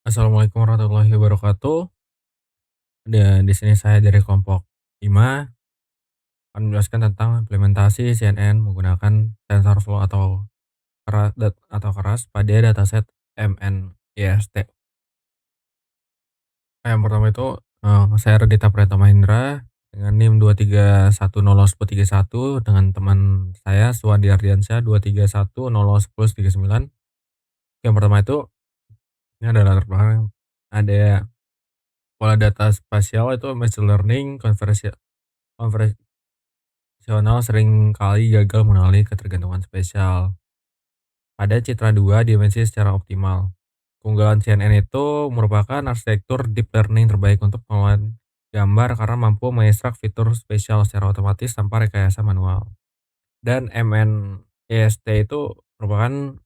Assalamualaikum warahmatullahi wabarakatuh. Dan di sini saya dari kelompok 5 akan menjelaskan tentang implementasi CNN menggunakan TensorFlow atau keras pada dataset MNIST. Yang pertama itu saya Radita Pratama Indra dengan NIM 231001031 dengan teman saya Suwandi Ardiansyah 231001039. Yang pertama itu ini adalah latar belakang, ada pola data spasial itu machine learning konversional sering kali gagal mengenali ketergantungan spesial pada citra dua dimensi secara optimal. Keunggulan CNN itu merupakan arsitektur deep learning terbaik untuk pengolahan gambar karena mampu mengekstrak fitur spesial secara otomatis tanpa rekayasa manual. Dan MNEST itu merupakan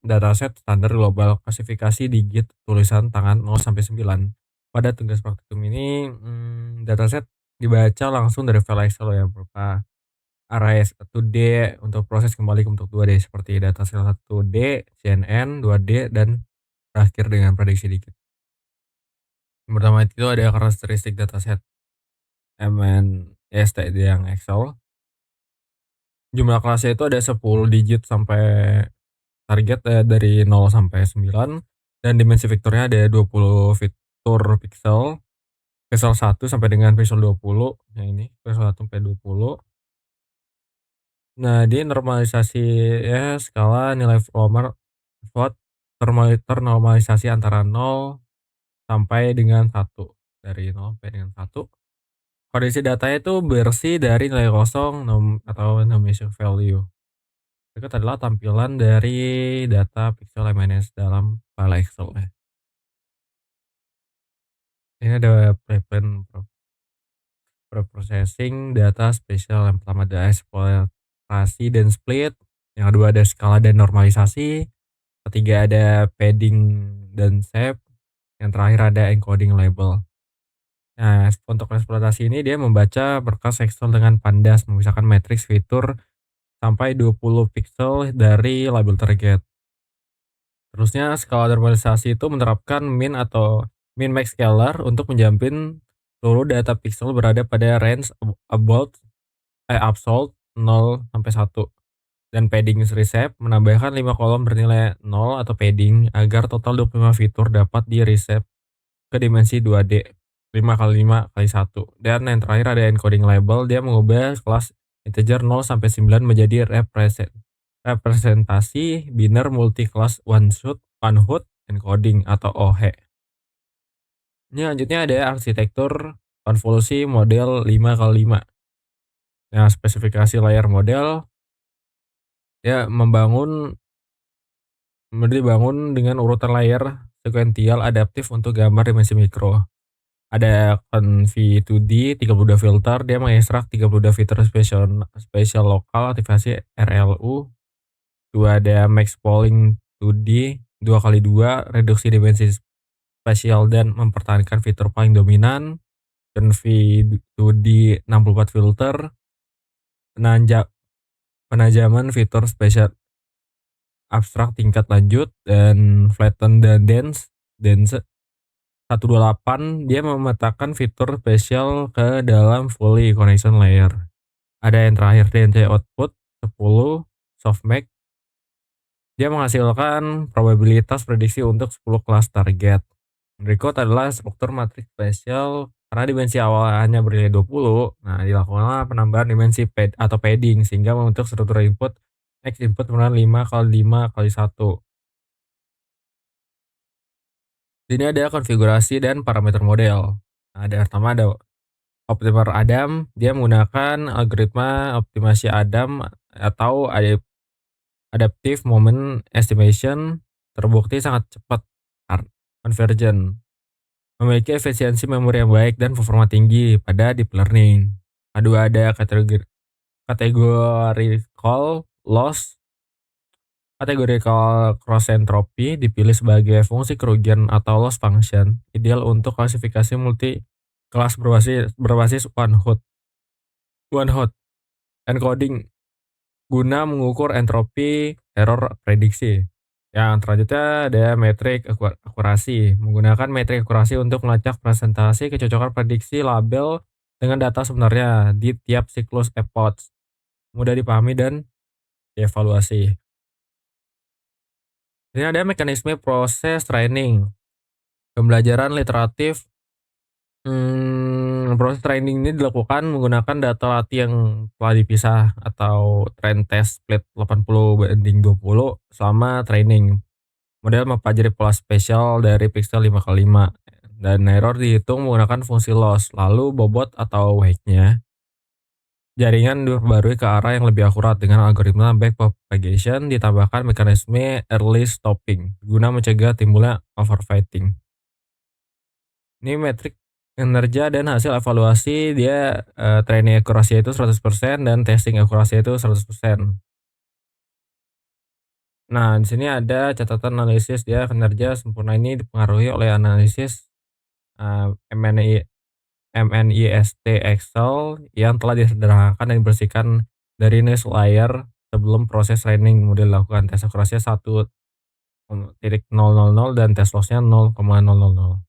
dataset standar global klasifikasi digit tulisan tangan 0 sampai 9. Pada tugas praktikum ini, dataset dibaca langsung dari file Excel yang berupa array 1D untuk proses kembali ke bentuk 2D seperti dataset 1D, CNN, 2D, dan berakhir dengan prediksi digit. Yang pertama itu ada karakteristik dataset MNEST yang Excel. Jumlah kelasnya itu ada 10 digit sampai target dari 0 sampai 9, dan dimensi vektornya ada 20 fitur pixel 1 sampai dengan pixel 20. Yang ini pixel 1 sampai 20. Nah, di normalisasi ya skala nilai float ternormalisasi antara 0 sampai dengan 1. Dari 0 sampai dengan 1. Kondisi datanya itu bersih dari nilai kosong atau no-measure value. Berikut adalah tampilan dari data pixel MNS dalam file Excel ya. Ini ada preprocessing data spesial. Yang pertama ada eksplorasi dan split, yang kedua ada skala dan normalisasi, ketiga ada padding dan shape, yang terakhir ada encoding label. Nah, untuk eksploitasi ini dia membaca berkas Excel dengan pandas, memisahkan matriks fitur sampai 20 pixel dari label target. Terusnya skala normalisasi itu menerapkan min atau min max scalar untuk menjamin seluruh data pixel berada pada range absolute 0 sampai 1. Dan padding reshape menambahkan 5 kolom bernilai 0 atau padding agar total 25 fitur dapat di reshape ke dimensi 2D 5 kali 5 kali 1. Dan yang terakhir ada encoding label, dia mengubah kelas integer 0 sampai 9 menjadi representasi biner multi-class one-hot encoding atau OHE. Ini lanjutnya ada arsitektur konvolusi model 5 kali 5. Nah, spesifikasi layar model ya dibangun dengan urutan layar sekuensial adaptif untuk gambar dimensi mikro. Ada Conv2D 32 filter, dia mengekstrak 32 fitur spesial lokal aktivasi RLU. Dua ada Max Polling 2D 2x2 reduksi dimensi spesial dan mempertahankan fitur paling dominan. Conv2D 64 filter, penajaman fitur spesial abstrak tingkat lanjut, dan flatten dan dense 128, dia memetakan fitur spesial ke dalam fully connection layer. Ada yang terakhir DNC output 10 softmax, dia menghasilkan probabilitas prediksi untuk 10 kelas target. Berikut adalah struktur matriks spesial. Karena dimensi awal hanya bernilai 20, nah dilakukanlah penambahan dimensi atau padding sehingga membentuk struktur input X input bernilai 5 kali 5 kali 1. Ini ada konfigurasi dan parameter model. Nah, pertama ada Optimer Adam, dia menggunakan algoritma optimasi Adam atau adaptive moment estimation, terbukti sangat cepat convergent, memiliki efisiensi memori yang baik dan performa tinggi pada deep learning. Kedua ada categorical loss. Categorical cross entropy dipilih sebagai fungsi kerugian atau loss function, ideal untuk klasifikasi multi kelas berbasis one-hot encoding guna mengukur entropi error prediksi. Yang selanjutnya ada metrik akurasi. Menggunakan metrik akurasi untuk melacak presentasi kecocokan prediksi label dengan data sebenarnya di tiap siklus epoch. Mudah dipahami dan dievaluasi. Ini ada mekanisme proses training. Pembelajaran literatif. Proses training ini dilakukan menggunakan data latih yang telah dipisah atau trend test split 80/20 selama training. Model mempelajari pola spesial dari pixel 5x5 dan error dihitung menggunakan fungsi loss. Lalu bobot atau weight-nya jaringan diperbarui ke arah yang lebih akurat dengan algoritma backpropagation ditambahkan mekanisme early stopping guna mencegah timbulnya overfitting. Ini metrik kinerja dan hasil evaluasi dia, training akurasi itu 100% dan testing akurasi itu 100%. Nah, di sini ada catatan analisis dia kinerja sempurna ini dipengaruhi oleh analisis, eee, MNI MNIST Excel yang telah disederhanakan dan dibersihkan dari noise layer sebelum proses training kemudian dilakukan. Tes akurasinya 1,000 dan tes loss-nya 0,000.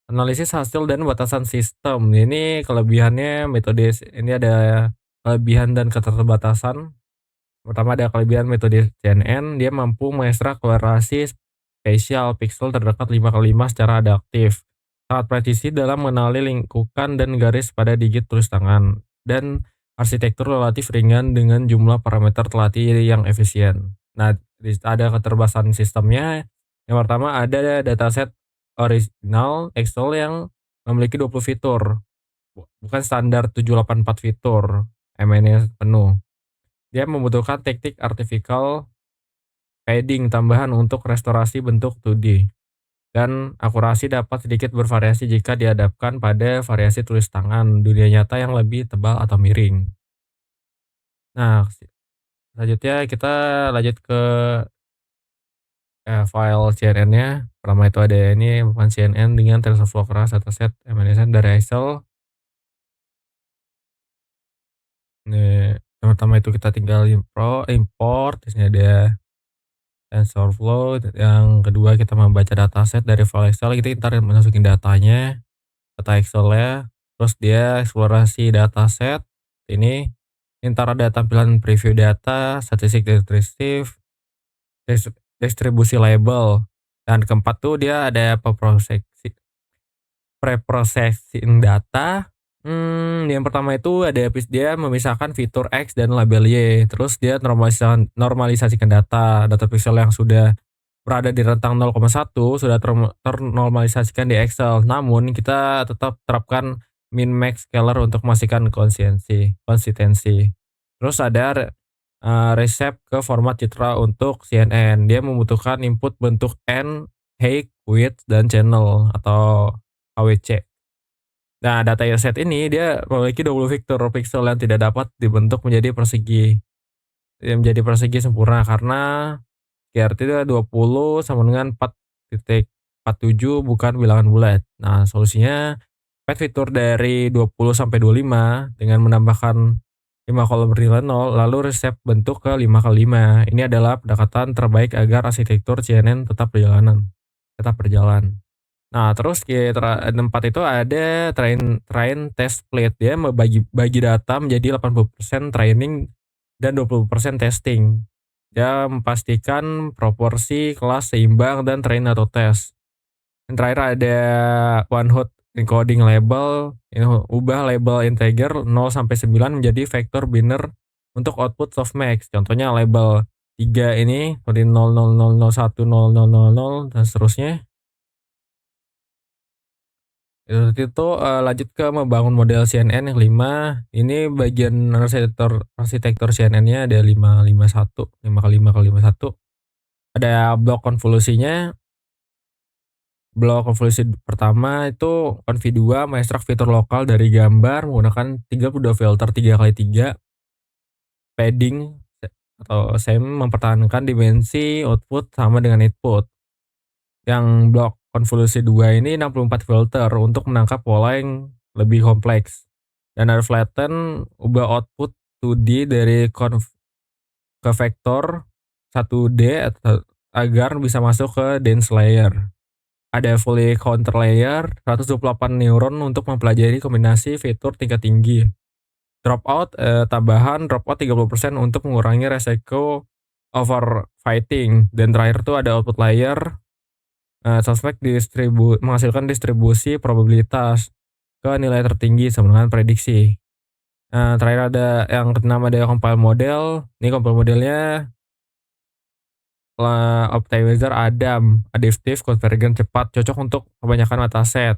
Analisis hasil dan batasan sistem. Ini kelebihannya metode ini ada kelebihan dan keterbatasan. Pertama ada kelebihan metode CNN, dia mampu mengekstrak korelasi spesial pixel terdekat 5x5 secara adaptif. Sangat presisi dalam mengenali lingkukan dan garis pada digit tulis tangan. Dan arsitektur relatif ringan dengan jumlah parameter terlatih yang efisien. Nah, ada keterbatasan sistemnya. Yang pertama ada dataset original Excel yang memiliki 20 fitur, bukan standar 784 fitur, MNIST penuh. Dia membutuhkan teknik artificial padding tambahan untuk restorasi bentuk 2D, dan akurasi dapat sedikit bervariasi jika dihadapkan pada variasi tulis tangan dunia nyata yang lebih tebal atau miring. Nah, selanjutnya kita lanjut ke file CNN-nya. Pertama itu ada ini bukan CNN dengan TensorFlow keras dataset MNIST dari Excel. Nih, yang pertama itu kita tinggal import, di sini ada TensorFlow. Yang kedua kita membaca dataset dari file Excel, kita entar masukin datanya, data Excel-nya, terus dia eksplorasi dataset ini. Entar ada tampilan preview data, statistik deskriptif, distribusi label, dan keempat tuh dia ada preprocessing data. Yang pertama itu ada dia memisahkan fitur X dan label Y, terus dia normalisasikan data pixel yang sudah berada di rentang 0,1 sudah ternormalisasikan di Excel. Namun kita tetap terapkan min max scaler untuk memastikan konsistensi. Terus ada reshape ke format citra untuk CNN. Dia membutuhkan input bentuk N, height, width, dan channel atau HWC. Nah, dataset ini dia memiliki 20 vektor pixel yang tidak dapat dibentuk menjadi persegi sempurna karena QWERTY itu 20 sama dengan 4,47 bukan bilangan bulat. Nah, solusinya pad fitur dari 20 sampai 25 dengan menambahkan 5 kolom bernilai 0 lalu reshape bentuk ke 5x5. Ini adalah pendekatan terbaik agar arsitektur CNN tetap berjalan. Nah, terus tempat itu ada train test split. Dia bagi data menjadi 80% training dan 20% testing. Dia memastikan proporsi kelas seimbang dan train atau test. Yang terakhir ada one hot encoding label. Ini ubah label integer 0 sampai 9 menjadi vektor biner untuk output softmax. Contohnya label 3 ini seperti 00010000 dan seterusnya. Itu lanjut ke membangun model CNN yang 5. Ini bagian arsitektur CNN-nya ada 551, 5x5x51. Ada blok konvolusinya. Blok konvolusi pertama itu conv2 mengekstrak fitur lokal dari gambar menggunakan 32 filter 3x3. Padding atau same mempertahankan dimensi output sama dengan input. Yang blok konvolusi 2 ini 64 filter untuk menangkap pola yang lebih kompleks. Dan ada flatten, ubah output 2D dari ke vektor 1D agar bisa masuk ke dense layer. Ada fully counter layer, 128 neuron untuk mempelajari kombinasi fitur tingkat tinggi. Dropout, tambahan dropout 30% untuk mengurangi resiko overfitting. Dan terakhir tuh ada output layer, suspek menghasilkan distribusi probabilitas ke nilai tertinggi sama dengan prediksi. Terakhir ada yang keenam ada compile model. Ini compile modelnya optimizer ADAM, adaptive convergent cepat, cocok untuk kebanyakan dataset.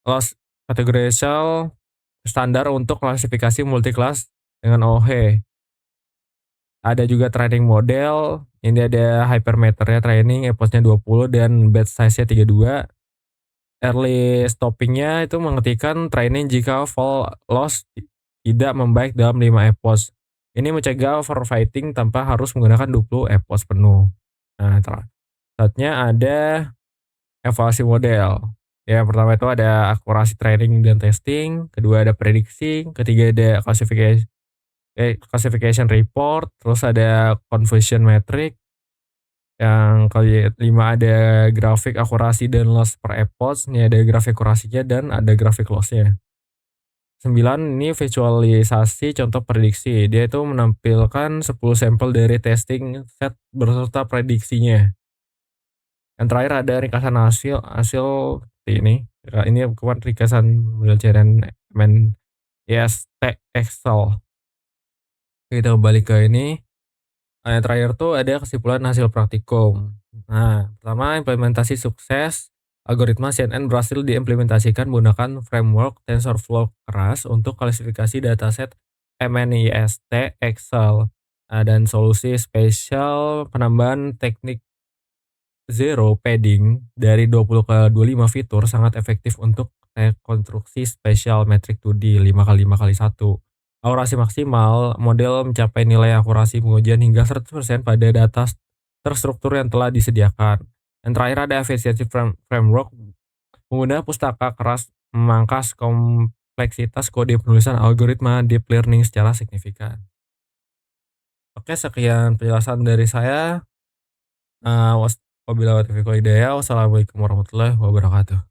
Loss categorical standar untuk klasifikasi multiclass dengan OH. Ada juga training model, ini ada hypermeternya training, epochnya 20 dan batch size-nya 32. Early stopping-nya itu mengetikkan training jika fall loss tidak membaik dalam 5 epoch. Ini mencegah overfitting tanpa harus menggunakan 20 epoch penuh. Nah, selanjutnya ada evaluasi model. Ya, pertama itu ada akurasi training dan testing, kedua ada prediksi, ketiga ada classification report, terus ada conversion metric, yang kelima ada grafik akurasi dan loss per epoch, ini ada grafik akurasinya dan ada grafik lossnya. 9 ini visualisasi contoh prediksi, dia itu menampilkan 10 sampel dari testing set beserta prediksinya. Yang terakhir ada ringkasan hasil seperti ini. Ini bukan ringkasan model CNN IST Excel. Kita kembali ke ini. Yang terakhir tuh ada kesimpulan hasil praktikum. Nah, pertama implementasi sukses. Algoritma CNN berhasil diimplementasikan menggunakan framework TensorFlow keras untuk klasifikasi dataset MNIST Excel. Dan solusi spesial penambahan teknik zero padding dari 20 ke 25 fitur sangat efektif untuk rekonstruksi spesial metrik 2D 5x5x1. Akurasi maksimal, model mencapai nilai akurasi pengujian hingga 100% pada data terstruktur yang telah disediakan. Yang terakhir ada efisiensi framework, menggunakan pustaka keras memangkas kompleksitas kode penulisan algoritma deep learning secara signifikan. Oke, sekian penjelasan dari saya. Wabillahi taufiq wal hidayah. Wassalamualaikum warahmatullahi wabarakatuh.